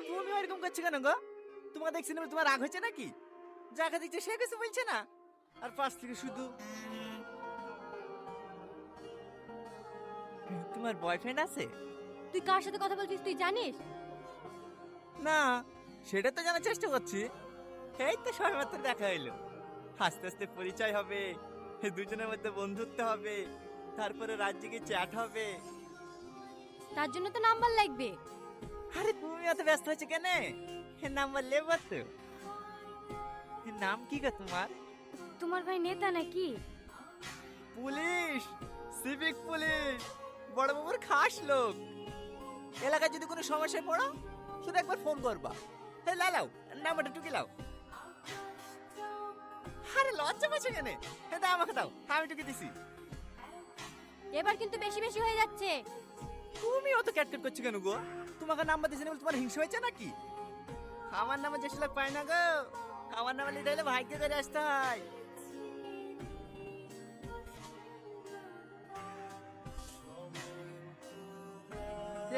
তুমি এরকম করছো কেন গো? তোমাকে দেখছি না, তোমার রাগ হয়েছে নাকি? যাকে দেখছে সে কিছু বলছে না, আর পাশ থেকে শুধু তোমার বয়ফ্রেন্ড আছে? তুই কার সাথে কথা বলছিস তুই জানিস? না, সেটা তো জানার চেষ্টা করছি। এই তো সবেমাত্র দেখা হইলো, আস্তে আস্তে পরিচয় হবে, দুজনের মধ্যে বন্ধুত্ব হবে, তারপরে রাত জেগে চ্যাট হবে। তার জন্য তো নাম্বার লাগবে। আরে তুমি এত ব্যস্ত হয়েছে কেন? নাম্বার লেবো তো। নাম কি গো তোমার? তোমার ভাই নেতা নাকি? পুলিশ, সিভিক পুলিশ, বড় বাবুর খাস লোক। এলাকায় যদি কোনো সমস্যায় পড়ো শুধু একবার ফোন করবা। হে লাও নাম্বারটা টুকি লাও। আরে লজ্জা পাচ্ছে কেন? হে দাও, আমাকে দাও, আমি টুকি দিছি। এবার কিন্তু বেশি বেশি হয়ে যাচ্ছে। তুমি অত ক্যাটকেট করছো কেন গো? তোমাকে নাম্বার দিছি না বলে তোমার হিংসা হয়েছে নাকি? আমার নামে যেসব লোক পায় না গো, আমার নামে লিডার হলে ভাগ্য করে আসতে হয়।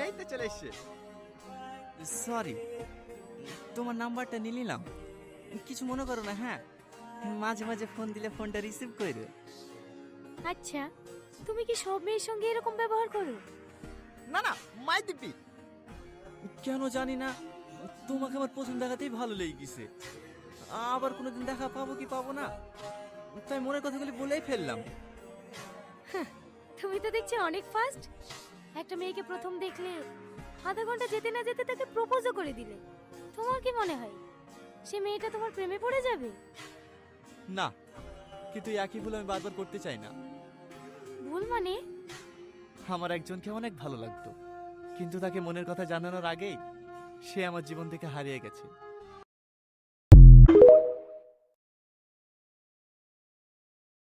এই তো চলে এসছে। সরি, তোমার নাম্বারটা নিয়ে নিলাম, কিছু মনে করো না। হ্যাঁ, মাঝে মাঝে ফোন দিলে ফোনটা রিসিভ করে। আচ্ছা, তুমি কি সব মেয়ের সঙ্গে এরকম ব্যবহার করো? না না, মাই দিবি কেন জানি না, তোমাকে আমার প্রথম দেখাতেই ভালো লেগে গেছে। আবার কোনোদিন দেখা পাবো কি পাবো না, তাই মনের কথাগুলি বলেই ফেললাম। তুমি তো দেখছি অনেক ফাস্ট। একটা মেয়েকে প্রথম দেখলে আধা ঘন্টা যেতে না যেতে তাকে প্রপোজও করে দিলে। তোমার কি মনে হয় সে মেয়েটা তোমার প্রেমে পড়ে যাবে? না, কিন্তু এই একই ভুল আমি বারবার করতে চাই না। ভুল মানে? আমার একজনকে অনেক ভালো লাগতো, কিন্তু তাকে মনের কথা জানানোর আগেই সে আমার জীবন থেকে হারিয়ে গেছে।